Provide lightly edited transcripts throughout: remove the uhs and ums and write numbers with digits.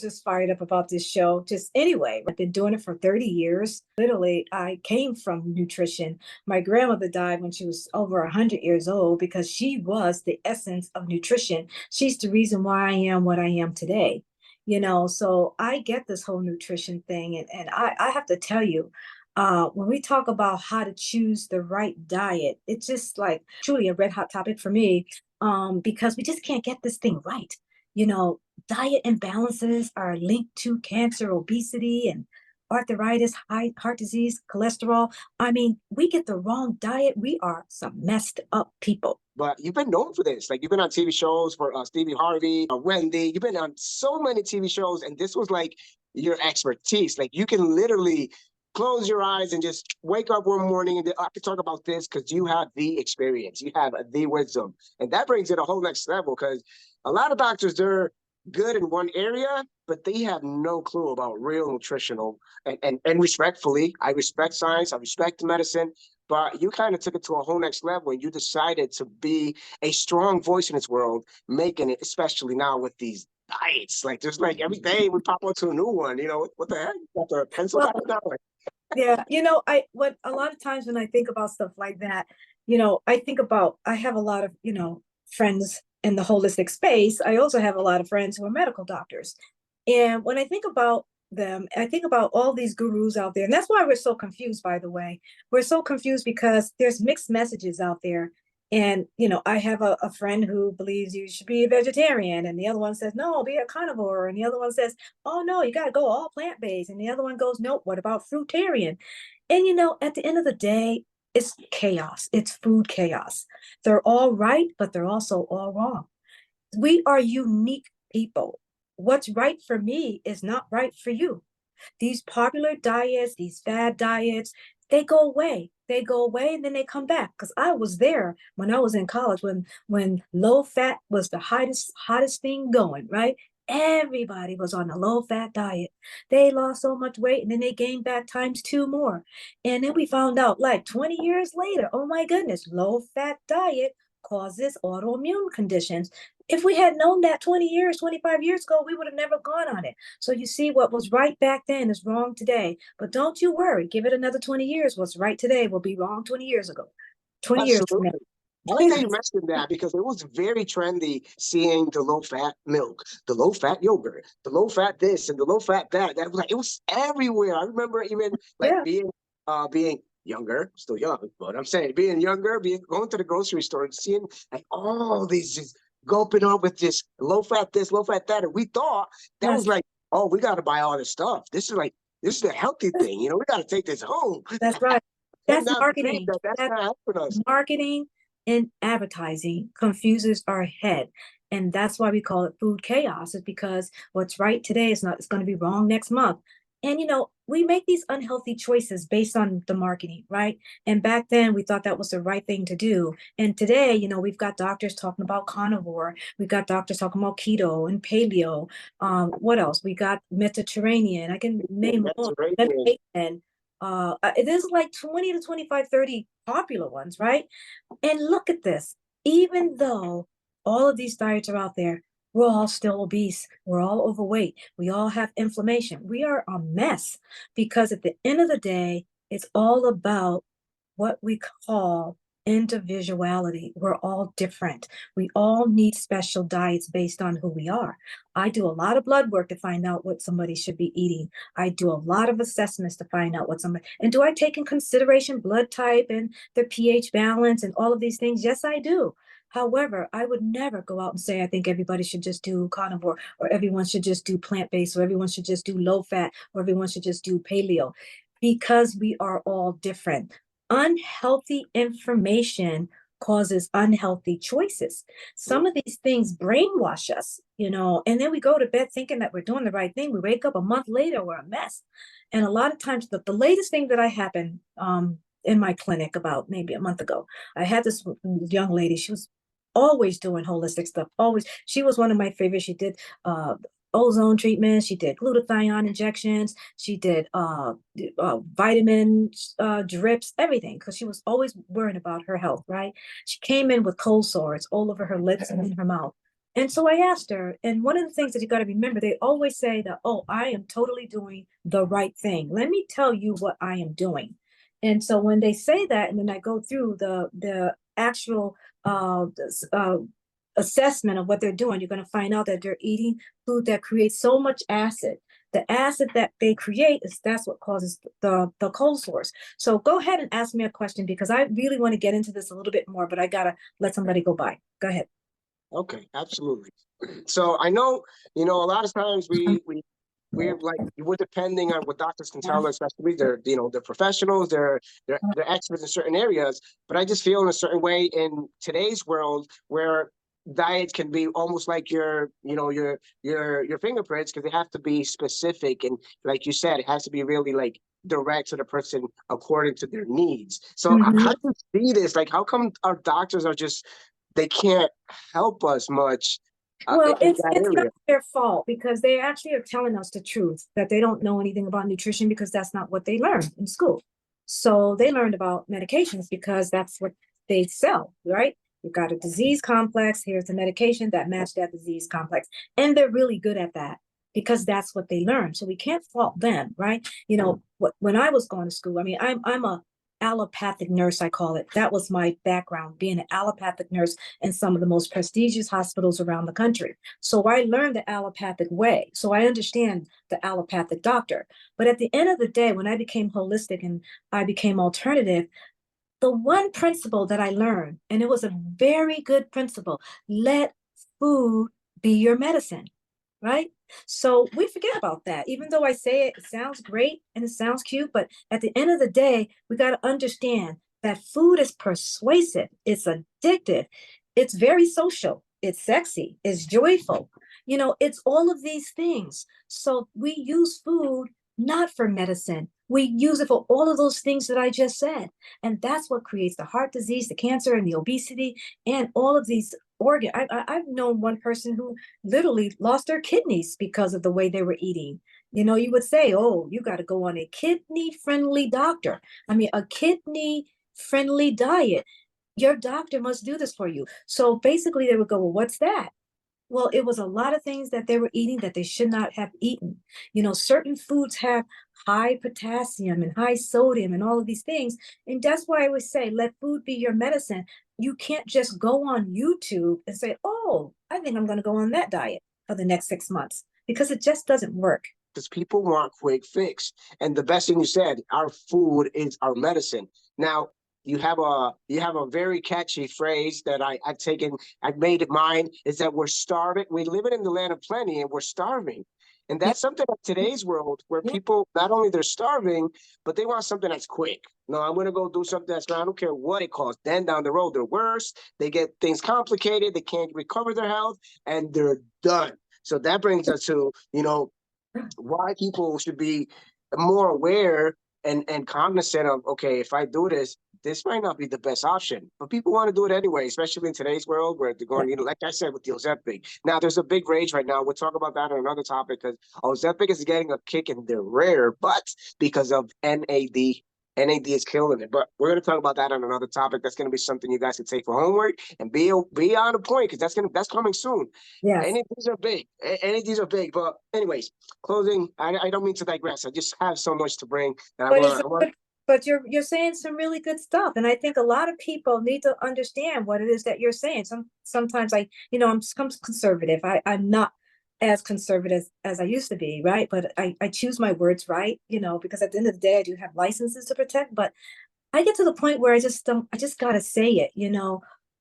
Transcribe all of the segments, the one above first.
just fired up about this show. Just anyway, I've been doing it for 30 years. Literally, I came from nutrition. My grandmother died when she was over 100 years old because she was the essence of nutrition. She's the reason why I am what I am today. So I get this whole nutrition thing. And I have to tell you, when we talk about how to choose the right diet, it's just like truly a red hot topic for me, because we just can't get this thing right. Diet imbalances are linked to cancer, obesity, and arthritis, high heart disease, cholesterol. I mean, we get the wrong diet. We are some messed up people. But you've been known for this. Like, you've been on TV shows for Stevie Harvey, Wendy. You've been on so many TV shows, and this was like your expertise. Like, you can literally close your eyes and just wake up one morning and I can talk about this because you have the experience. You have the wisdom. And that brings it a whole next level because a lot of doctors, they're good in one area, but they have no clue about real nutritional. And respectfully, I respect science, I respect medicine, but you kind of took it to a whole next level and you decided to be a strong voice in this world, making it, especially now with these diets. Like, there's like every day we pop onto a new one. What the heck? You got the pencil diet now? Yeah, what a lot of times when I think about stuff like that, I have a lot of, friends in the holistic space. I also have a lot of friends who are medical doctors. And when I think about them, I think about all these gurus out there. And that's why we're so confused, by the way. We're so confused because there's mixed messages out there. And, I have a friend who believes you should be a vegetarian. And the other one says, no, be a carnivore. And the other one says, oh, no, you got to go all plant-based. And the other one goes, nope, what about fruitarian? And, at the end of the day, it's chaos. It's food chaos. They're all right, but they're also all wrong. We are unique people. What's right for me is not right for you. These popular diets, these fad diets, they go away. They go away and then they come back. Because I was there when I was in college when low fat was the hottest thing going, right? Everybody was on a low fat diet. They lost so much weight and then they gained back times 2 more. And then we found out like 20 years later, oh my goodness, low fat diet causes autoimmune conditions. If we had known that 20 years, 25 years ago, we would have never gone on it. So you see, what was right back then is wrong today. But don't you worry, give it another 20 years. What's right today will be wrong 20 years ago. 20 years from now. I like that you mentioned that because it was very trendy seeing the low-fat milk, the low-fat yogurt, the low-fat this and the low-fat that. That was like, it was everywhere. I remember even being younger, still young, but I'm saying being younger, going to the grocery store and seeing like all these just gulping up with this low-fat this, low-fat that. And we thought that was like, oh, we got to buy all this stuff. This is the healthy thing. We got to take this home. That's right. That's marketing. That's not helping us. Marketing and advertising confuses our head. And that's why we call it food chaos. It's because what's right today is not, it's going to be wrong next month. And, we make these unhealthy choices based on the marketing, right? And back then we thought that was the right thing to do. And today, we've got doctors talking about carnivore. We've got doctors talking about keto and paleo. What else? We got Mediterranean. I can name more. Mediterranean. There's like 20 to 25, 30 popular ones, right? And look at this. Even though all of these diets are out there, we're all still obese. We're all overweight. We all have inflammation. We are a mess because at the end of the day, it's all about what we call individuality. We're all different. We all need special diets based on who we are. I do a lot of blood work to find out what somebody should be eating. I do a lot of assessments to find out what somebody, and do I take in consideration blood type and their pH balance and all of these things? Yes, I do. However, I would never go out and say, I think everybody should just do carnivore, or everyone should just do plant-based, or everyone should just do low fat, or everyone should just do paleo, because we are all different. Unhealthy information causes unhealthy choices. Some of these things brainwash us, and then we go to bed thinking that we're doing the right thing. We wake up a month later, we're a mess. And a lot of times the latest thing that I happened in my clinic about maybe a month ago, I had this young lady. She was always doing holistic stuff. Always. She was one of my favorites. She did ozone treatment. She did glutathione injections. She did vitamin drips, everything, because she was always worrying about her health, right? She came in with cold sores all over her lips and in her mouth. And so I asked her, and one of the things that you got to remember, they always say that, oh, I am totally doing the right thing. Let me tell you what I am doing. And so when they say that, and then I go through the actual assessment of what they're doing, you're going to find out that they're eating food that creates so much acid. The acid that they create that's what causes the cold sores. So go ahead and ask me a question because I really want to get into this a little bit more, but I gotta let somebody go by. Go ahead. Okay, absolutely. So I know, a lot of times we're like we're depending on what doctors can tell us, especially they're professionals, they're experts in certain areas. But I just feel in a certain way in today's world where diets can be almost like your fingerprints because they have to be specific and like you said, it has to be really like direct to the person according to their needs. So Mhm. how do you see this? Like, how come our doctors are just they can't help us much Well, in it's that it's not area? their fault because they actually are telling us the truth that they don't know anything about nutrition because that's not what they learned in school. So they learned about medications because that's what they sell, right? You've got a disease complex. Here's the medication that match that disease complex, and they're really good at that because that's what they learned. So we can't fault them, right? When I was going to school, I mean, I'm a allopathic nurse, I call it. That was my background, being an allopathic nurse in some of the most prestigious hospitals around the country. So I learned the allopathic way. So I understand the allopathic doctor. But at the end of the day, when I became holistic and I became alternative, the one principle that I learned, and it was a very good principle, let food be your medicine, right? So we forget about that. Even though I say it, it sounds great and it sounds cute, but at the end of the day, we got to understand that food is persuasive, it's addictive, it's very social, it's sexy, it's joyful. It's all of these things. So we use food not for medicine. We use it for all of those things that I just said. And that's what creates the heart disease, the cancer, and the obesity, and all of these organ. I've known one person who literally lost their kidneys because of the way they were eating. You would say, oh, you got to go on a kidney friendly doctor. I mean, a kidney friendly diet. Your doctor must do this for you. So basically, they would go, well, what's that? Well, it was a lot of things that they were eating that they should not have eaten. Certain foods have high potassium and high sodium and all of these things. And that's why I always say, let food be your medicine. You can't just go on YouTube and say, oh, I think I'm going to go on that diet for the next 6 months because it just doesn't work. Because people want quick fix. And the best thing you said, our food is our medicine. Now, you have a very catchy phrase that I've made it mine, is that we're starving. We're living in the land of plenty and we're starving. And Yeah. that's something in today's world where Yeah. people not only they're starving, but they want something that's quick. No, I'm gonna go do something that's I don't care what it costs. Then down the road, they're worse. They get things complicated, they can't recover their health, and they're done. So that brings us to, why people should be more aware and cognizant of, okay, if I do this, this might not be the best option, but people want to do it anyway, especially in today's world where they're going, like I said, with the Ozempic. Now, there's a big rage right now. We'll talk about that on another topic because Ozempic is getting a kick in the rear, but because of NAD. NAD is killing it, but we're going to talk about that on another topic. That's going to be something you guys can take for homework and be on the point because that's coming soon. Yes. Any of these are big. Any of these are big. But anyways, closing. I don't mean to digress. I just have so much to bring that I But it's want. I want. but you're saying some really good stuff, and I think a lot of people need to understand what it is that you're saying. Sometimes I'm conservative. I'm not as conservative as I used to be, right? But I choose my words right, because at the end of the day, I do have licenses to protect. But I get to the point where I just don't. I just gotta say it.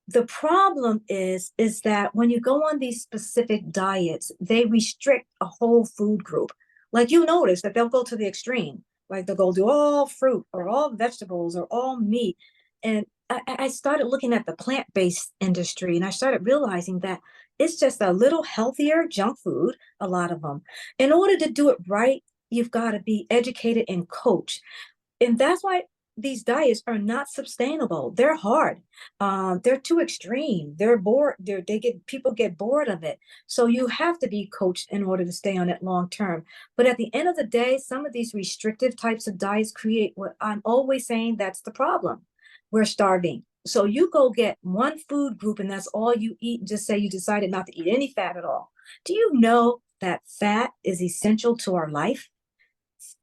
The problem is that when you go on these specific diets, they restrict a whole food group. Like you notice that they'll go to the extreme, like they'll go do all fruit or all vegetables or all meat. And I started looking at the plant-based industry and I started realizing that it's just a little healthier junk food, a lot of them. In order to do it right, you've got to be educated and coached. And that's why these diets are not sustainable. They're hard. They're too extreme. They're bored. People get bored of it. So you have to be coached in order to stay on it long term. But at the end of the day, some of these restrictive types of diets create what I'm always saying that's the problem. We're starving. So you go get one food group and that's all you eat and just say you decided not to eat any fat at all. Do you know that fat is essential to our life?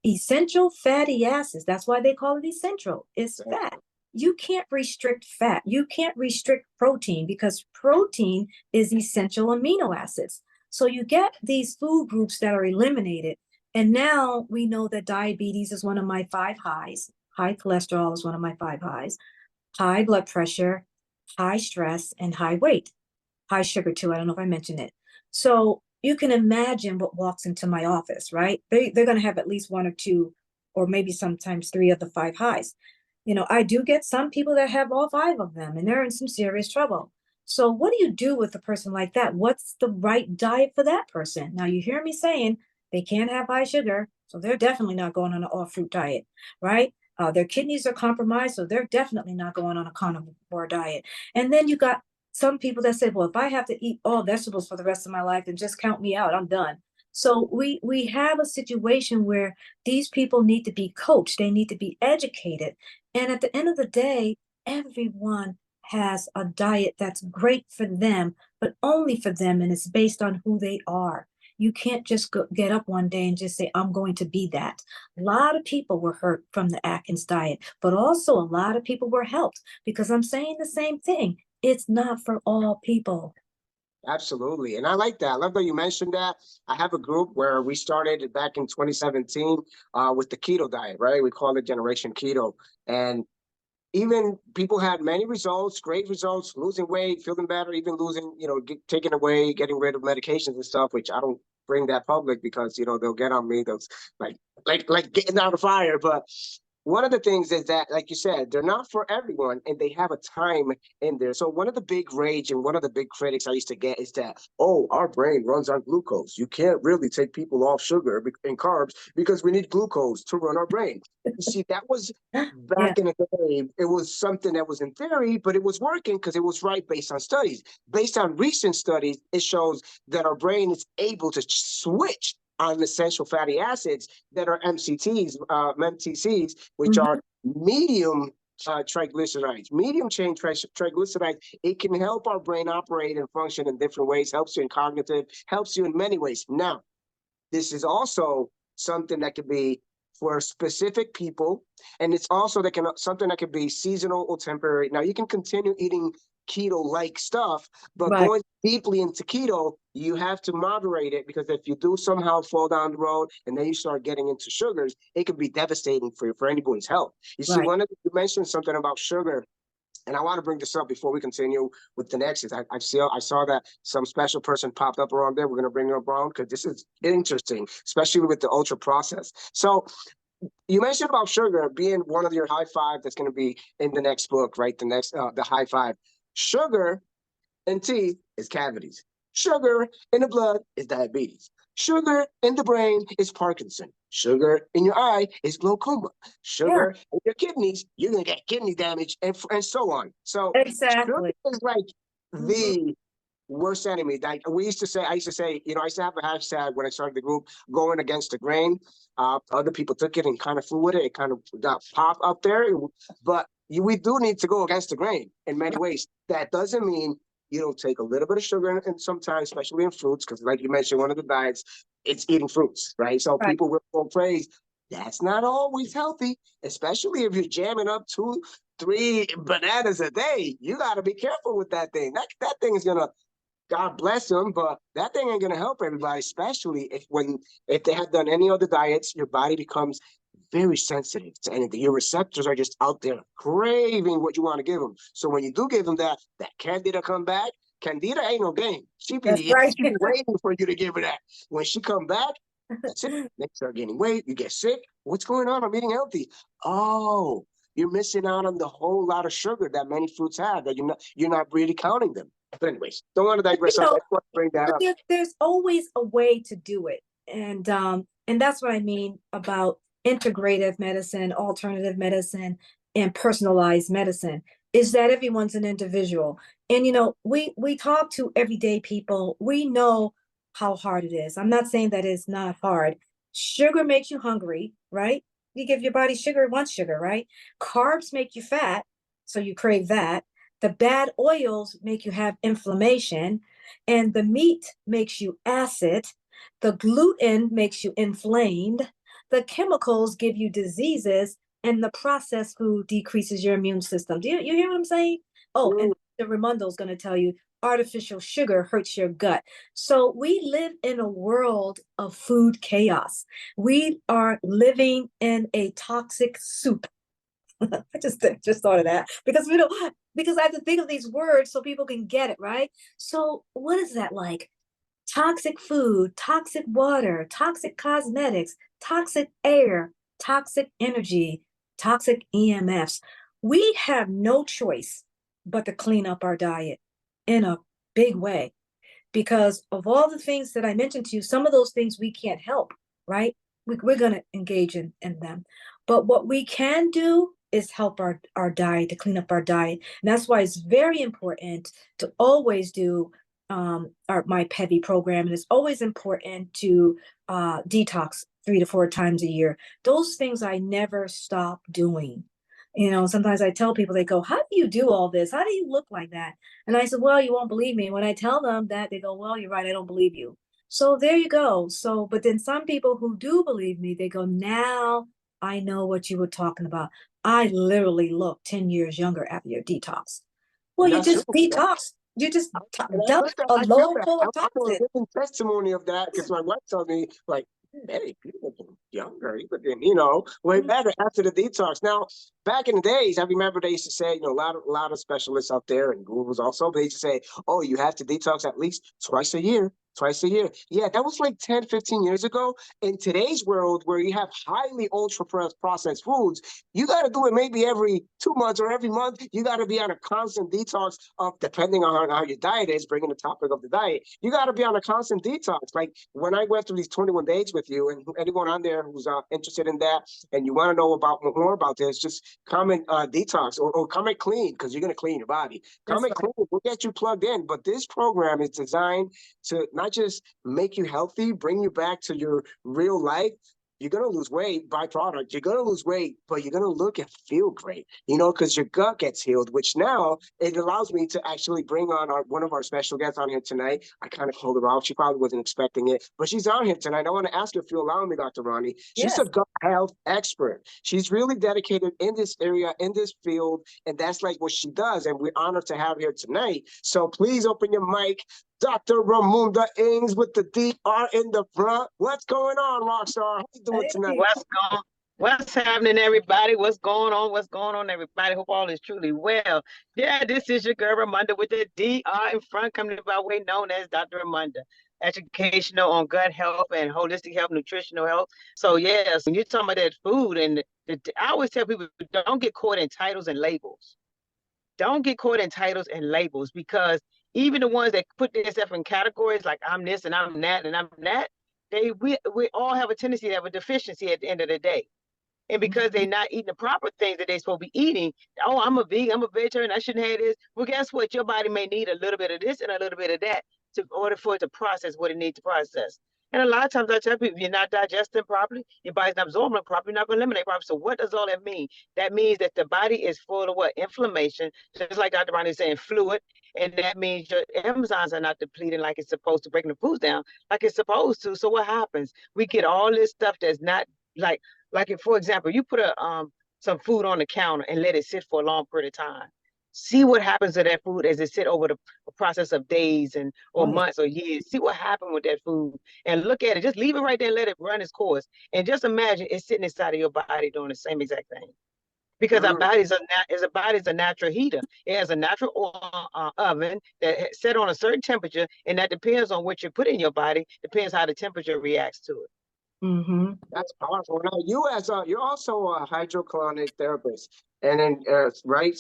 Essential fatty acids. That's why they call it essential. It's fat. You can't restrict fat. You can't restrict protein because protein is essential amino acids. So you get these food groups that are eliminated. And now we know that diabetes is one of my five highs. High cholesterol is one of my five highs. High blood pressure, high stress, and high weight. High sugar too. I don't know if I mentioned it. So you can imagine what walks into my office, right? They're going to have at least one or two, or maybe sometimes three of the five highs. I do get some people that have all five of them and they're in some serious trouble. So what do you do with a person like that? What's the right diet for that person? Now you hear me saying they can't have high sugar, so they're definitely not going on an all fruit diet, right? Their kidneys are compromised, so they're definitely not going on a carnivore diet. And then you got some people that say, well, if I have to eat all vegetables for the rest of my life, then just count me out. I'm done. So we have a situation where these people need to be coached. They need to be educated. And at the end of the day, everyone has a diet that's great for them, but only for them. And it's based on who they are. You can't just get up one day and just say, I'm going to be that. A lot of people were hurt from the Atkins diet, but also a lot of people were helped because I'm saying the same thing. It's not for all people. Absolutely. And I like that. I love that you mentioned that. I have a group where we started back in 2017 with the keto diet, right? We call it Generation Keto. And even people had many results, great results, losing weight, feeling better, even losing, taking away, getting rid of medications and stuff, which I don't bring that public because, they'll get on me. Those like getting out of fire. But one of the things is that, like you said, they're not for everyone and they have a time in there. So one of the big rage and one of the big critics I used to get is that, oh, our brain runs on glucose. You can't really take people off sugar and carbs because we need glucose to run our brain. You see, that was Yeah, back in the day. It was something that was in theory, but it was working because it was right based on studies. Based on recent studies, it shows that our brain is able to switch on essential fatty acids that are MCTs, which mhm, are medium triglycerides, medium chain triglycerides. It can help our brain operate and function in different ways, helps you in cognitive, helps you in many ways. Now, this is also something that could be for specific people, and it's also something that could be seasonal or temporary. Now, you can continue eating keto-like stuff, but right, going deeply into keto, you have to moderate it because if you do somehow fall down the road and then you start getting into sugars, it can be devastating for anybody's health. You see, right. you mentioned something about sugar, and I want to bring this up before we continue with the next. I saw that some special person popped up around there. We're going to bring her around because this is interesting, especially with the ultra process. So you mentioned about sugar being one of your high five that's going to be in the next book, right? The high five. Sugar in teeth is cavities. Sugar in the blood is diabetes. Sugar in the brain is Parkinson. Sugar in your eye is glaucoma. Yeah, Sugar in your kidneys, you're going to get kidney damage and so on. So sugar exactly. is like Mhm. the worst enemy. Like I used to say, I used to have a hashtag when I started the group, going against the grain. Other people took it and kind of flew with it. It kind of got pop up there. But we do need to go against the grain in many ways. That doesn't mean you don't take a little bit of sugar and sometimes, especially in fruits, because like you mentioned, one of the diets, it's eating fruits, right? So Right. people will praise. That's not always healthy, especially if you're jamming up 2, 3 bananas a day. You got to be careful with that thing. That thing is gonna, God bless them, but that thing ain't gonna help everybody, especially if they have done any other diets, your body becomes very sensitive to anything. Your receptors are just out there craving what you want to give them. So when you do give them that candida come back, candida ain't no game. That's right. She be waiting for you to give her that. When she come back, that's it. They start gaining weight. You get sick. What's going on? I'm eating healthy. Oh, you're missing out on the whole lot of sugar that many fruits have that you're not really counting them. But anyways, don't want to You digress. I know, just want to bring that but up. there's always a way to do it. And that's what I mean about integrative medicine, alternative medicine, and personalized medicine, is that everyone's an individual. And we talk to everyday people. We know how hard it is. I'm not saying that it's not hard. Sugar makes you hungry, right? You give your body sugar, it wants sugar, right? Carbs make you fat, so you crave that. The bad oils make you have inflammation, and the meat makes you acid. The gluten makes you inflamed. The chemicals give you diseases, and the processed food decreases your immune system. Do you hear what I'm saying? Oh, and the Raimondo is going to tell you artificial sugar hurts your gut. So we live in a world of food chaos. We are living in a toxic soup. I just thought of that because we don't because I have to think of these words so people can get it, right? So what is that like? Toxic food, toxic water, toxic cosmetics, toxic air, toxic energy, toxic EMFs. We have no choice but to clean up our diet in a big way because of all the things that I mentioned to you, some of those things we can't help, right? We're going to engage in them. But what we can do is help our diet, to clean up our diet. And that's why it's very important to always do my PEVI program. And it's always important to detox 3 to 4 times a year. Those things I never stop doing. You know, sometimes I tell people, they go, how do you do all this? How do you look like that? And I said, well, you won't believe me. When I tell them that, they go, well, you're right. I don't believe you. So there you go. So, but then some people who do believe me, they go, now I know what you were talking about. I literally look 10 years younger after your detox. Well, you That's just true. detox. You just And dumped a I feel load that. full of I'm a toxins. living testimony of that because my wife told me, like, hey, you looking younger, you looking, you know, way better after the detox. Now, back in the days, I remember they used to say, you know, a lot of specialists out there and gurus also, they used to say, oh, you have to detox at least twice a year. Twice a year. Yeah, that was like 10, 15 years ago. In today's world, where you have highly ultra processed foods, you got to do it maybe every 2 months or every month. You got to be on a constant detox of, depending on how your diet is, bringing the topic of the diet, you got to be on a constant detox. Like when I went through these 21 days with you, and anyone on there who's interested in that and you want to know about more about this, just comment detox or comment clean because you're going to clean your body. Comment clean. We'll get you plugged in. But this program is designed to not just make you healthy, bring you back to your real life. You're going to lose weight, byproduct. You're going to lose weight, but you're going to look and feel great, you know, because your gut gets healed, which now it allows me to actually bring on one of our special guests on here tonight. I kind of called her out. She probably wasn't expecting it, but she's on here tonight. I want to ask her if you allow me, Dr. Roni. She's a gut health expert. She's really dedicated in this area, in this field, and that's like what she does. And we're honored to have her tonight. So please open your mic. Dr. Ramunda Ings with the DR in the front. What's going on, Rockstar? How you doing tonight? What's happening, everybody? What's going on? What's going on, everybody? Hope all is truly well. Yeah, this is your girl Ramunda with the DR in front, coming by way known as Dr. Ramunda, educational on gut health and holistic health, nutritional health. So yes, when you're talking about that food, and I always tell people, don't get caught in titles and labels. Don't get caught in titles and labels, because even the ones that put themselves in categories like I'm this and I'm that and I'm that, we all have a tendency to have a deficiency at the end of the day. And because they're not eating the proper things that they're supposed to be eating, oh, I'm a vegan, I'm a vegetarian, I shouldn't have this. Well, guess what? Your body may need a little bit of this and a little bit of that in order for it to process what it needs to process. And a lot of times I tell people, if you're not digesting properly, your body's not absorbing it properly, you're not going to eliminate properly. So what does all that mean? That means that the body is full of what? Inflammation, just like Dr. Ronnie is saying, fluid. And that means your enzymes are not depleting like it's supposed to, breaking the foods down like it's supposed to. So what happens? We get all this stuff that's not like if, for example, you put some food on the counter and let it sit for a long period of time. See what happens to that food as it sit over the process of days or months or years. See what happened with that food and look at it. Just leave it right there and let it run its course. And just imagine it's sitting inside of your body doing the same exact thing. Because our body's a natural heater. It has a natural oven that set on a certain temperature, and that depends on what you put in your body. Depends how the temperature reacts to it. That's powerful. Now, you're also a hydrocolonic therapist, and then right,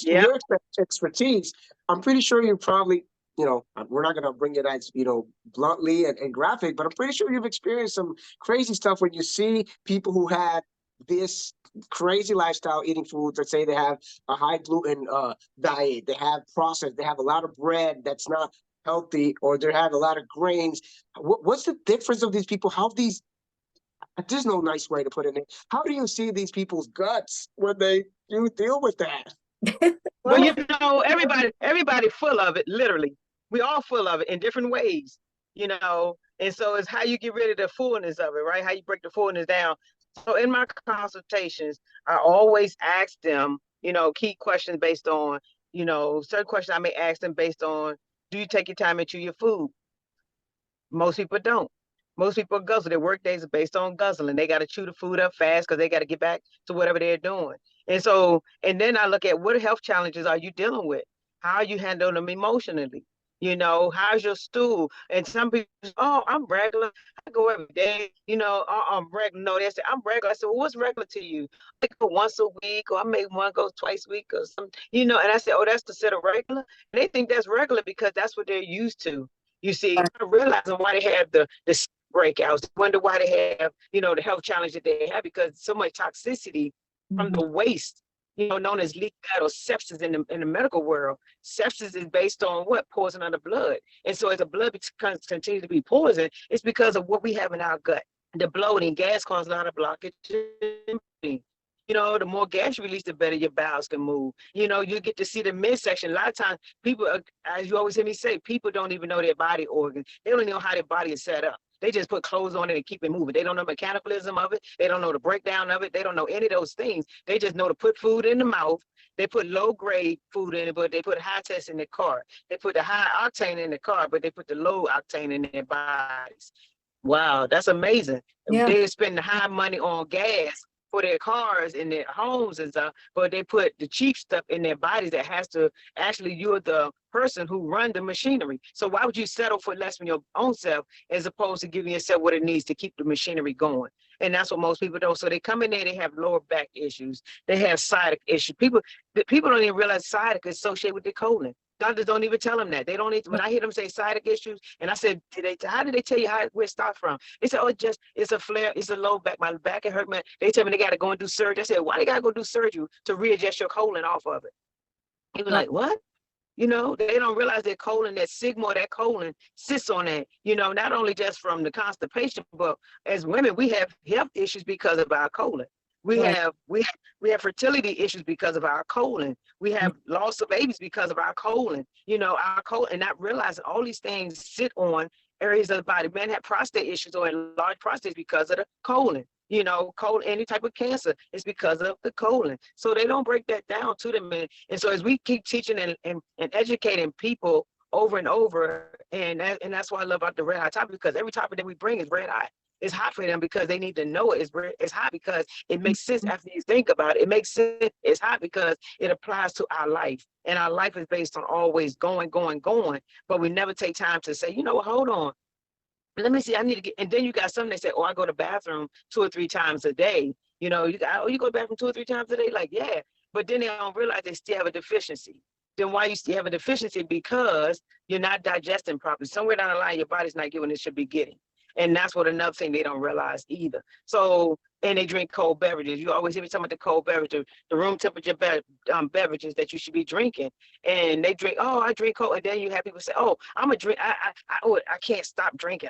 your expertise. I'm pretty sure you probably, you know, we're not gonna bring it as, you know, bluntly and graphic, but I'm pretty sure you've experienced some crazy stuff when you see people who had this crazy lifestyle eating foods. Let's say they have a high gluten diet, they have processed, they have a lot of bread that's not healthy, or they have a lot of grains. What's the difference of these people? There's no nice way to put it in. How do you see these people's guts when they do deal with that? Well, Well, everybody full of it, literally. We all full of it in different ways, and so it's how you get rid of the fullness of it, right? How you break the fullness down. So in my consultations, I always ask them, key questions based on, certain questions I may ask them based on, do you take your time and chew your food? Most people don't. Most people guzzle. Their work days are based on guzzling. They got to chew the food up fast because they got to get back to whatever they're doing. And then I look at what health challenges are you dealing with? How are you handling them emotionally? How's your stool? And some people, oh, I'm regular. I go every day. I'm regular. No, they say I'm regular. I said, well, what's regular to you? I go once a week, or I make one go twice a week, or something. And I said, oh, that's considered regular. And they think that's regular because that's what they're used to. You see, not realizing why they have the breakouts, wonder why they have, the health challenge that they have because so much toxicity from the waste, known as leak gut or sepsis in the medical world. Sepsis is based on what? Poison of the blood. And so as the blood continues to be poisoned, it's because of what we have in our gut. The bloating, gas causes a lot of blockage. The more gas you release, the better your bowels can move. You get to see the midsection. A lot of times, people, as you always hear me say, people don't even know their body organs. They don't even know how their body is set up. They just put clothes on it and keep it moving. They don't know the mechanicalism of it. They don't know the breakdown of it. They don't know any of those things. They just know to put food in the mouth. They put low-grade food in it, but they put high test in their car. They put the high octane in the car, but they put the low octane in their bodies. Wow, that's amazing. yeah. They spend the high money on gas for their cars and their homes and stuff, but they put the cheap stuff in their bodies that has to actually, you're the person who run the machinery. So why would you settle for less from your own self as opposed to giving yourself what it needs to keep the machinery going? And that's what most people do. So they come in there, they have lower back issues, they have sciatic issues. People don't even realize sciatic is associated with the colon. Doctors don't even tell them that. They don't need to, when I hear them say sciatic issues, and I said, how did they tell you where it starts from? They said, oh, it's a flare, it's a low back, my back it hurt, man. They tell me they got to go and do surgery. I said, why they got to go do surgery to readjust your colon off of it? He was like, what? They don't realize that colon, that sigma, that colon sits on that, not only just from the constipation, but as women, we have health issues because of our colon. We have fertility issues because of our colon. We have loss of babies because of our colon. Our colon, and not realizing all these things sit on areas of the body. Men have prostate issues or enlarged prostates because of the colon. Colon, any type of cancer is because of the colon. So they don't break that down to them. And so as we keep teaching and educating people over and over, and that's why I love about the red hot topic, because every topic that we bring is red hot. It's hot for them because they need to know it. It's hot because it makes sense after you think about it. It makes sense. It's hot because it applies to our life. And our life is based on always going. But we never take time to say, hold on. Let me see, I need to get, and then you got some that say, oh, I go to the bathroom 2 or 3 times a day. You go to the bathroom 2 or 3 times a day? Like, yeah. But then they don't realize they still have a deficiency. Then why you still have a deficiency? Because you're not digesting properly. Somewhere down the line, your body's not getting what it should be getting. And that's what another thing they don't realize either. So, and they drink cold beverages. You always hear me talking about the cold beverage, the room temperature beverages that you should be drinking. And they drink, oh, I drink cold. And then you have people say, oh, I'm a drink. I can't stop drinking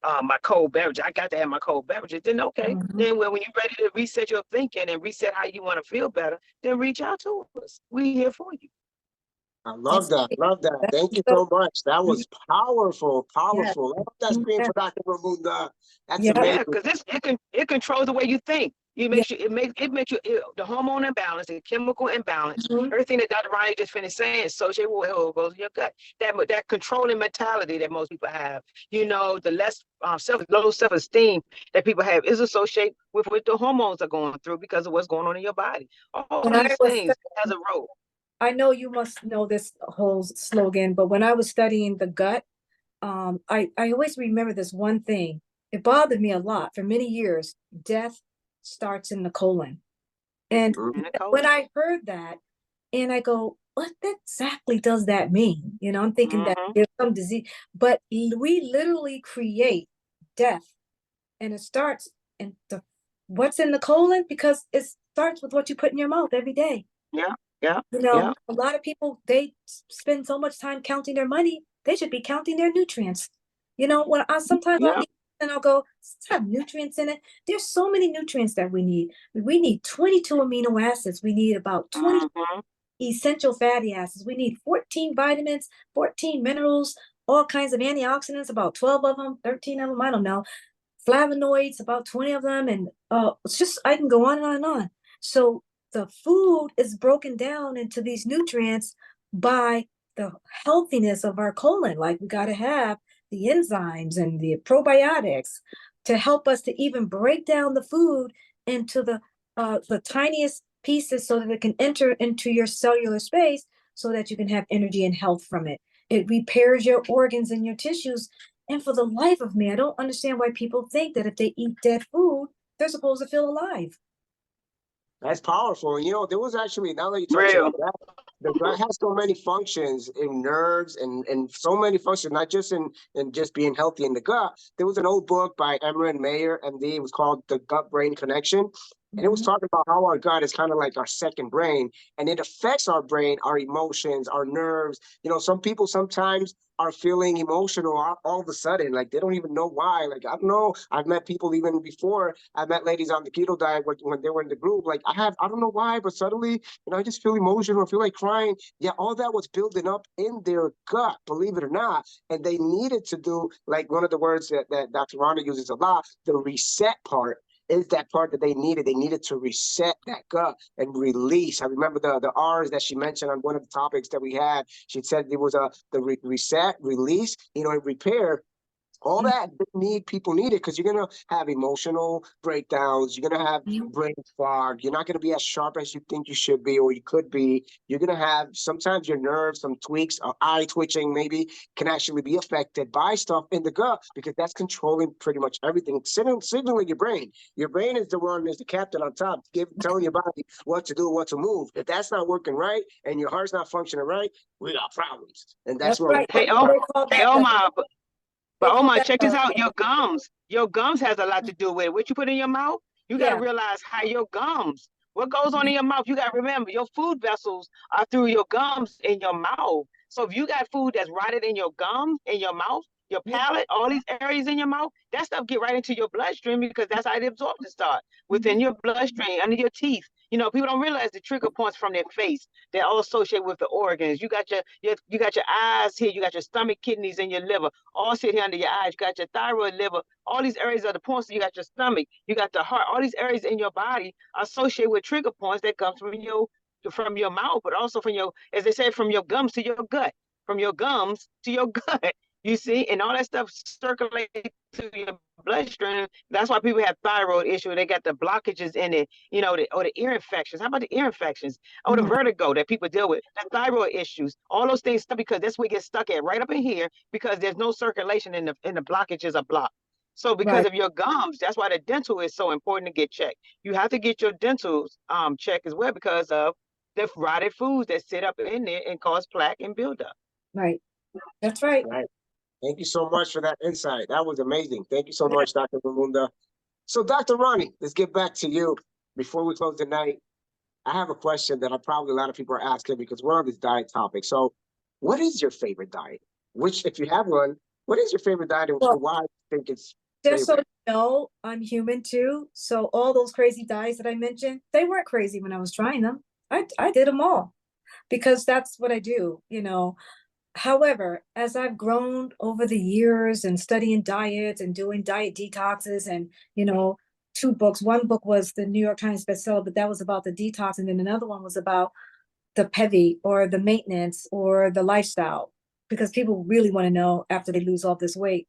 my cold beverage. I got to have my cold beverages. Then okay. Then when you're ready to reset your thinking and reset how you want to feel better, then reach out to us. We're here for you. I love that. Love that. Thank you so much. That was powerful. Powerful. Love that screen for Dr. Ramunda. That's amazing. Yeah, because it controls the way you think. It makes you the hormone imbalance, the chemical imbalance, everything that Dr. Roni just finished saying, associated with what goes in your gut. That controlling mentality that most people have, the less low self-esteem that people have is associated with what the hormones are going through because of what's going on in your body. All these things has a role. I know you must know this whole slogan, but when I was studying the gut, I always remember this one thing. It bothered me a lot for many years. Death starts in the colon. And when I heard that, and I go, what exactly does that mean? I'm thinking that there's some disease, but we literally create death, and it starts in what's in the colon, because it starts with what you put in your mouth every day. Yeah. A lot of people, they spend so much time counting their money, they should be counting their nutrients. When I'll eat and I'll go, does it have nutrients in it? There's so many nutrients that we need. We need 22 amino acids. We need about 20 essential fatty acids. We need 14 vitamins, 14 minerals, all kinds of antioxidants, about 12 of them, 13 of them, I don't know. Flavonoids, about 20 of them. And it's just, I can go on and on and on. So the food is broken down into these nutrients by the healthiness of our colon. Like we got to have the enzymes and the probiotics to help us to even break down the food into the tiniest pieces so that it can enter into your cellular space so that you can have energy and health from it. It repairs your organs and your tissues. And for the life of me, I don't understand why people think that if they eat dead food, they're supposed to feel alive. That's powerful. You know, there was actually, now that you touch Real. on that, the gut has so many functions in nerves and so many functions, not just in just being healthy in the gut. There was an old book by Emmer Mayer, MD. It was called The Gut-Brain Connection. And it was talking about how our gut is kind of like our second brain, and it affects our brain, our emotions, our nerves. You know, some people sometimes are feeling emotional all of a sudden, like they don't even know why. Like, I don't know. I've met people even before. I met ladies on the keto diet when they were in the group. Like, I don't know why, but suddenly, you know, I just feel emotional. I feel like crying. Yeah, all that was building up in their gut, believe it or not. And they needed to do, like one of the words that Dr. Roni uses a lot, the reset part is that part that they needed. They needed to reset that gut and release. I remember the R's that she mentioned on one of the topics that we had. She said there was reset, release, you know, and repair. All that people need it because you're gonna have emotional breakdowns. You're gonna have brain fog. You're not gonna be as sharp as you think you should be or you could be. You're gonna have sometimes your nerves, some tweaks, eye twitching maybe can actually be affected by stuff in the gut because that's controlling pretty much everything. Signaling your brain. Your brain is the one is the captain on top, telling your body what to do, what to move. If that's not working right and your heart's not functioning right, we got problems. And that's where right. Hey, Omar, but Omar, check this out. Your gums has a lot to do with it. What you put in your mouth, you got to Yeah. realize how your gums, what goes on in your mouth. You got to remember your food vessels are through your gums in your mouth. So if you got food that's rotted in your gums, in your mouth, your palate, all these areas in your mouth, that stuff get right into your bloodstream because that's how the absorption starts within your bloodstream, under your teeth. You know, people don't realize the trigger points from their face. They're all associated with the organs. You got your eyes here, you got your stomach, kidneys, and your liver all sit here under your eyes. You got your thyroid, liver, all these areas are the points. You got your stomach, you got the heart, all these areas in your body are associated with trigger points that come from your mouth, but also from your, as they say, from your gums to your gut, from your gums to your gut. You see, and all that stuff circulates to your bloodstream. That's why people have thyroid issue. They got the blockages in it, you know, or the ear infections. How about the ear infections? Or the vertigo that people deal with, the thyroid issues, all those things, because that's where we get stuck at, right up in here, because there's no circulation in the blockages are blocked. So because Right. of your gums, that's why the dental is so important to get checked. You have to get your dentals checked as well because of the rotted foods that sit up in there and cause plaque and buildup. Right. That's right. right. Thank you so much for that insight. That was amazing. Thank you so much, Dr. Mamunda. So, Dr. Roni, let's get back to you. Before we close the night, I have a question that probably a lot of people are asking because we're on this diet topic. So, what is your favorite diet? Which, if you have one, what is your favorite diet and Well, why do you think it's just so favorite? you know, I'm human too. So all those crazy diets that I mentioned, they weren't crazy when I was trying them. I did them all because that's what I do, you know. However, as I've grown over the years and studying diets and doing diet detoxes and, you know, two books. One book was the New York Times bestseller, but that was about the detox. And then another one was about the PEVI or the maintenance or the lifestyle, because people really want to know after they lose all this weight,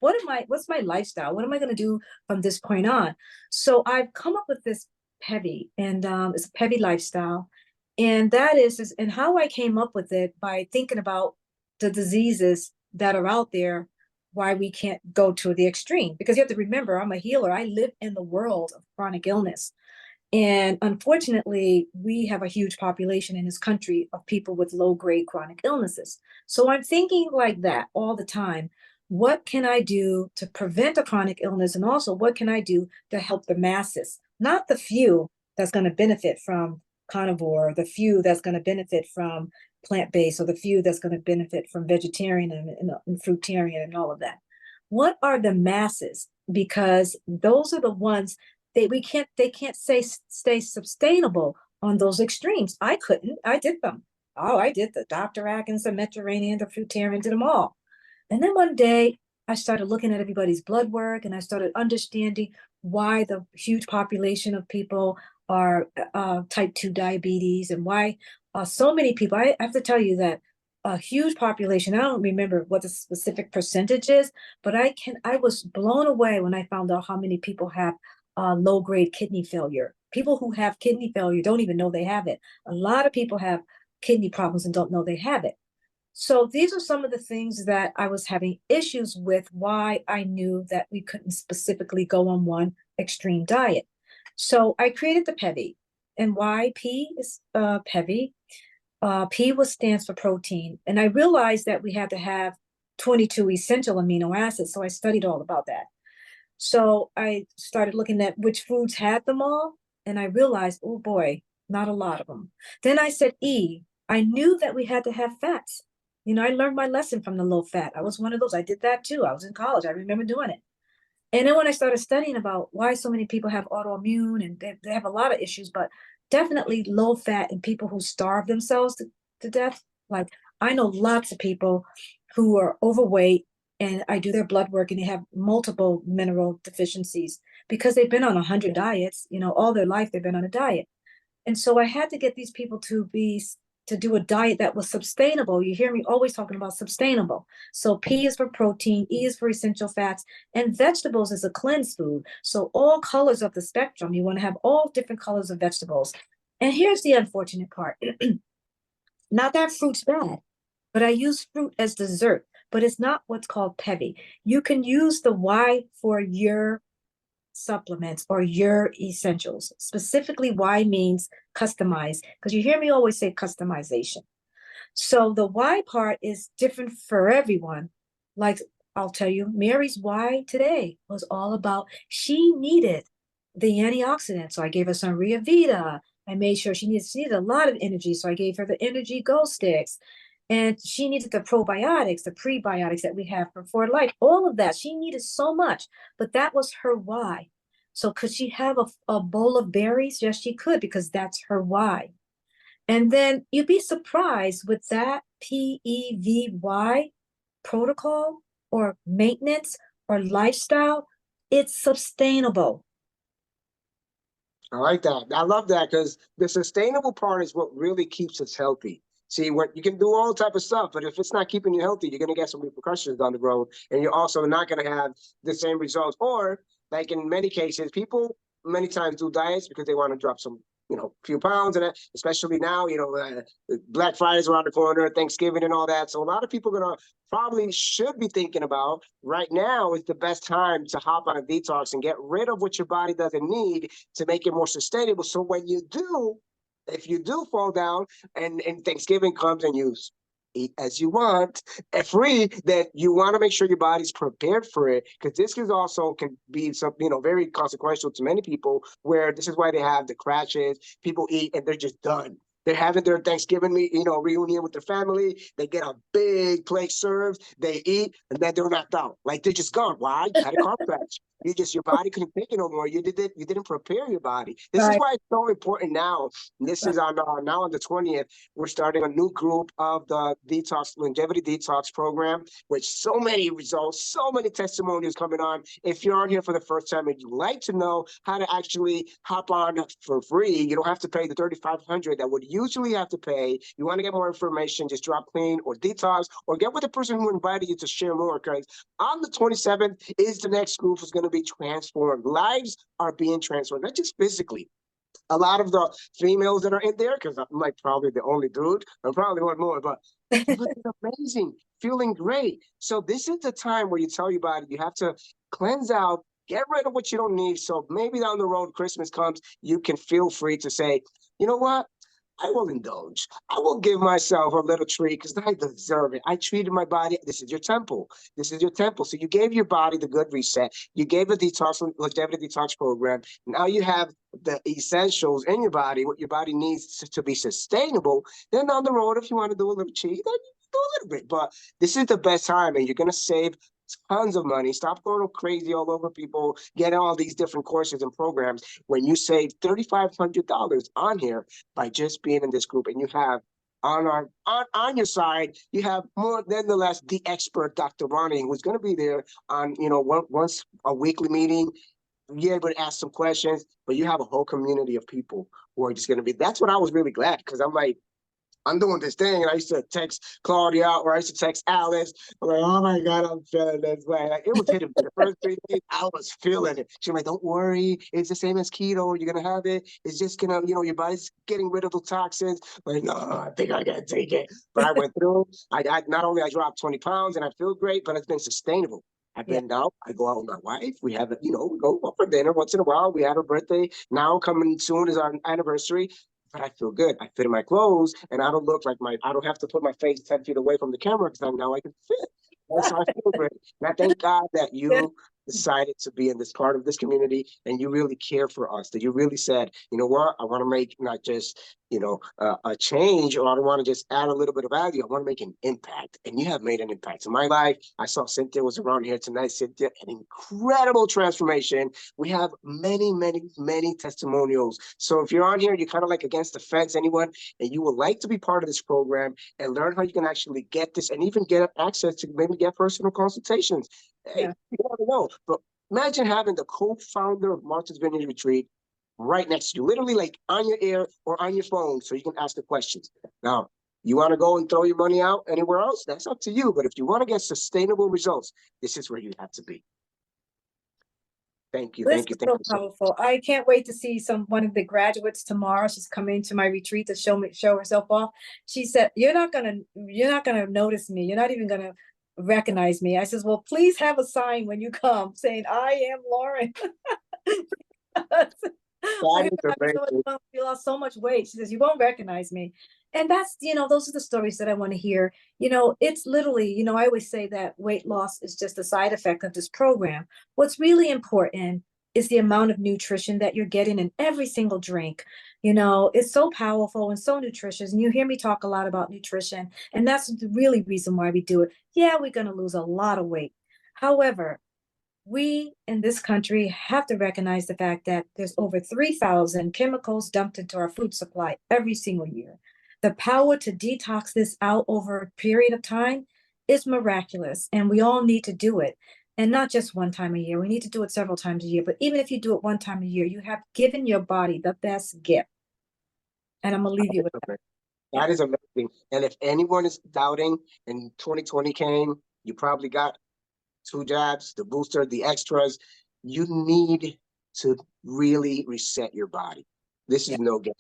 what's my lifestyle? What am I going to do from this point on? So I've come up with this PEVI, and it's a PEVI lifestyle. And that is and how I came up with it by thinking about the diseases that are out there, why we can't go to the extreme. Because you have to remember, I'm a healer. I live in the world of chronic illness. And unfortunately, we have a huge population in this country of people with low-grade chronic illnesses. So I'm thinking like that all the time. What can I do to prevent a chronic illness? And also, what can I do to help the masses? Not the few that's going to benefit from carnivore, the few that's going to benefit from plant-based, or the few that's going to benefit from vegetarian and fruitarian and all of that. What are the masses? Because those are the ones they can't stay sustainable on those extremes. I couldn't. I did them. Oh, I did the Dr. Atkins, the Mediterranean, the Fruitarian, did them all. And then one day I started looking at everybody's blood work and I started understanding why the huge population of people are type 2 diabetes and why so many people. I have to tell you that a huge population, I don't remember what the specific percentage is, but I was blown away when I found out how many people have low grade kidney failure. People who have kidney failure don't even know they have it. A lot of people have kidney problems and don't know they have it. So these are some of the things that I was having issues with, why I knew that we couldn't specifically go on one extreme diet. So I created the PEVI. And why P is PEVI? P was stands for protein. And I realized that we had to have 22 essential amino acids. So I studied all about that. So I started looking at which foods had them all. And I realized, oh boy, not a lot of them. Then I said E. I knew that we had to have fats. You know, I learned my lesson from the low fat. I was one of those. I did that too. I was in college. I remember doing it. And then when I started studying about why so many people have autoimmune and they have a lot of issues, but definitely low fat and people who starve themselves to death. Like I know lots of people who are overweight and I do their blood work and they have multiple mineral deficiencies because they've been on 100 diets, you know, all their life they've been on a diet. And so I had to get these people to do a diet that was sustainable. You hear me always talking about sustainable. So P is for protein, E is for essential fats, and vegetables is a cleanse food. So all colors of the spectrum, you want to have all different colors of vegetables. And here's the unfortunate part. Not that fruit's bad, but I use fruit as dessert, but it's not what's called PEVI. You can use the Y for your supplements or your essentials. Specifically, Y means customize, because you hear me always say customization. So the Y part is different for everyone. Like I'll tell you, Mary's Y today was all about she needed the antioxidant. So I gave her some Ria Vita. I made sure she needed a lot of energy. So I gave her the Energy Go Sticks. And she needed the probiotics, the prebiotics that we have for life, all of that. She needed so much, but that was her why. So could she have a bowl of berries? Yes, she could, because that's her why. And then you'd be surprised with that PEVY protocol or maintenance or lifestyle, it's sustainable. I like that. I love that because the sustainable part is what really keeps us healthy. See, what you can do all type of stuff, but if it's not keeping you healthy, you're gonna get some repercussions down the road, and you're also not gonna have the same results. Or, like in many cases, people many times do diets because they want to drop some, few pounds, and especially now, Black Friday's around the corner, Thanksgiving, and all that. So a lot of people are gonna probably should be thinking about right now is the best time to hop on a detox and get rid of what your body doesn't need to make it more sustainable. So when you do, if you do fall down and Thanksgiving comes and you eat as you want and free, then you want to make sure your body's prepared for it, because this is also can be something, very consequential to many people, where this is why they have the crashes. People eat and they're just done. They're having their Thanksgiving, reunion with their family. They get a big plate served. They eat, and then they're knocked out. Like they're just gone. Why? You had a car crash. Your body couldn't take it no more. You didn't prepare your body. This is why it's so important now. This is on now on the 20th. We're starting a new group of the longevity detox program, with so many results, so many testimonials coming on. If you're on here for the first time and you'd like to know how to actually hop on for free, you don't have to pay the $3,500 that would usually have to pay. You want to get more information, just drop clean or detox, or get with the person who invited you to share more, because on the 27th is the next group is going to be transformed. Lives are being transformed, not just physically. A lot of the females that are in there, because I'm like probably the only dude, I'm probably one more, but looking amazing, feeling great. So this is the time where you tell your body you have to cleanse out, get rid of what you don't need. So maybe down the road, Christmas comes, you can feel free to say, you know what? I will indulge. I will give myself a little treat because I deserve it. I treated my body. This is your temple. This is your temple. So you gave your body the good reset. You gave a longevity detox program. Now you have the essentials in your body, what your body needs to be sustainable. Then down the road, if you want to do a little cheat, then you do a little bit. But this is the best time, and you're going to save tons of money. Stop going crazy all over people, getting all these different courses and programs when you save $3,500 on here by just being in this group. And you have on your side, you have more than the less the expert Dr. Roni, who's going to be there on, once a weekly meeting. You're able to ask some questions, but you have a whole community of people who are just going to be. That's what I was really glad, because I'm like, I'm doing this thing, and I used to text Claudia or I used to text Alice. I'm like, oh my God, I'm feeling this way. Like, it was hitting me the first 3 days. I was feeling it. She's like, don't worry, it's the same as keto. You're gonna have it. It's just gonna, your body's getting rid of the toxins. I'm like, no, I think I gotta take it. But I went through. I not only I dropped 20 pounds and I feel great, but it's been sustainable. I've been out. I go out with my wife. We have, we go out for dinner once in a while. We had her birthday. Now coming soon is our anniversary. But I feel good. I fit in my clothes, and I don't look like I don't have to put my face 10 feet away from the camera because I know I can fit. So I feel great. And I thank God that you decided to be in this part of this community, and you really care for us, that you really said, you know what, I want to make not just, a change, or I don't want to just add a little bit of value. I want to make an impact. And you have made an impact in my life. I saw Cynthia was around here tonight. Cynthia, an incredible transformation. We have many, many, many testimonials. So if you're on here, you're kind of like against the fence, anyone, and you would like to be part of this program and learn how you can actually get this and even get access to maybe get personal consultations. Hey, you never know. But imagine having the co-founder of Martha's Vineyard Retreat right next to you, literally like on your ear or on your phone, so you can ask the questions. Now, you want to go and throw your money out anywhere else? That's up to you. But if you want to get sustainable results, this is where you have to be. Thank you. This Thank you. is Thank so you so powerful. I can't wait to see one of the graduates tomorrow. She's coming to my retreat to show herself off. She said, you're not gonna notice me. You're not even gonna recognize me. I says, well, please have a sign when you come saying I am Lauren. You lost so much weight. She says, you won't recognize me. And that's, those are the stories that I want to hear. It's literally, I always say that weight loss is just a side effect of this program. What's really important is the amount of nutrition that you're getting in every single drink. It's so powerful and so nutritious. And you hear me talk a lot about nutrition. And that's the really reason why we do it. Yeah, we're going to lose a lot of weight. However, we in this country have to recognize the fact that there's over 3,000 chemicals dumped into our food supply every single year. The power to detox this out over a period of time is miraculous, and we all need to do it. And not just one time a year. We need to do it several times a year. But even if you do it one time a year, you have given your body the best gift. And I'm going to leave you with that. That is amazing. And if anyone is doubting, and 2020 came, you probably got 2 jabs, the booster, the extras. You need to really reset your body. This is no game.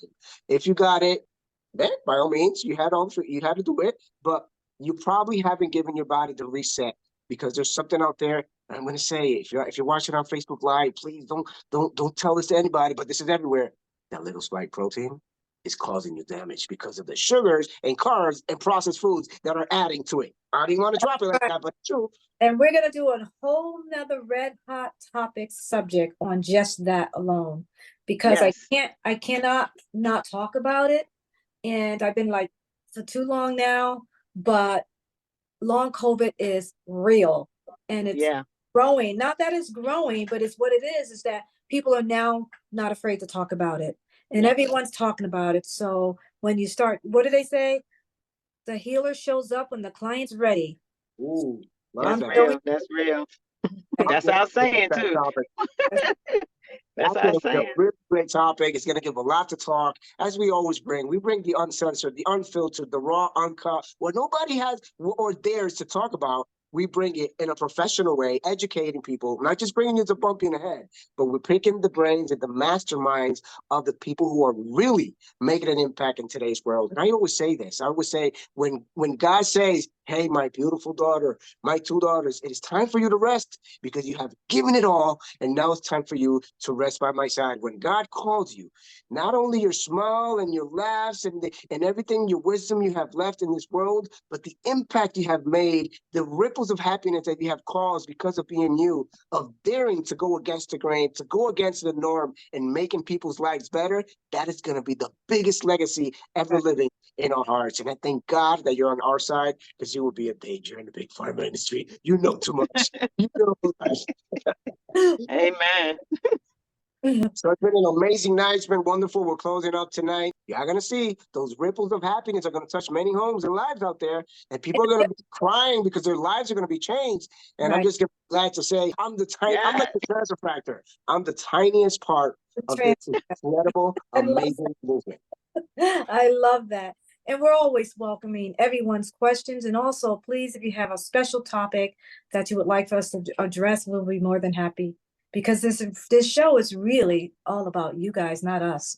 If you got it, then by all means, you had to do it, but you probably haven't given your body the reset, because there's something out there. I'm going to say, if you're watching on Facebook Live, please don't tell this to anybody, but this is everywhere. That little spike protein is causing you damage because of the sugars and carbs and processed foods that are adding to it. I don't even want to drop it like that, but it's true. And we're going to do a whole nother red hot topic subject on just that alone, because I cannot not talk about it. And I've been like for too long now, but long COVID is real, and it's growing. Not that it's growing, but it's what it is that people are now not afraid to talk about it. And everyone's talking about it. So when you start, what do they say? The healer shows up when the client's ready. Ooh, that's real. That's real. That's our saying too. That's our saying. A really great topic. It's going to give a lot to talk, as we always bring. We bring the uncensored, the unfiltered, the raw, uncut, what nobody has or dares to talk about. We bring it in a professional way, educating people, not just bringing you to bump you in the head, but we're picking the brains and the masterminds of the people who are really making an impact in today's world. And I always say this. I always say, when God says, hey, my beautiful daughter, my 2 daughters, it is time for you to rest, because you have given it all, and now it's time for you to rest by my side. When God calls you, not only your smile and your laughs and everything, your wisdom you have left in this world, but the impact you have made, the ripples of happiness that you have caused because of being you, of daring to go against the grain, to go against the norm, and making people's lives better, that is going to be the biggest legacy ever living in our hearts. And I thank God that you're on our side, because you will be a danger in the big pharma industry. You know too much. You know too much. Amen. So it's been an amazing night. It's been wonderful. We're closing up tonight. You're going to see those ripples of happiness are going to touch many homes and lives out there. And people are going to be crying because their lives are going to be changed. And I'm just glad to say I'm I'm like the transfer factor. I'm the tiniest part of this incredible, amazing movement. I love that. And we're always welcoming everyone's questions. And also, please, if you have a special topic that you would like for us to address, we'll be more than happy. Because this show is really all about you guys, not us.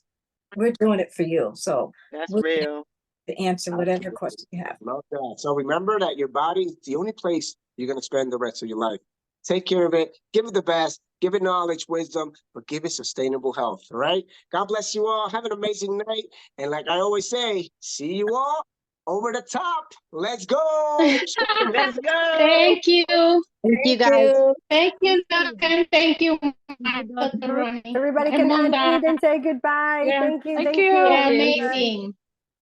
We're doing it for you. So that's real. To answer whatever question you have. Love that. So remember that your body is the only place you're going to spend the rest of your life. Take care of it. Give it the best. Give it knowledge, wisdom, but give it sustainable health. All right. God bless you all. Have an amazing night. And like I always say, see you all over the top. Let's go. Let's go. Thank you. Thank you, guys. Thank you, Doc, and thank you, Dr. Roni. Everybody can unmute and say goodbye. Yeah. Thank you. Yeah, amazing.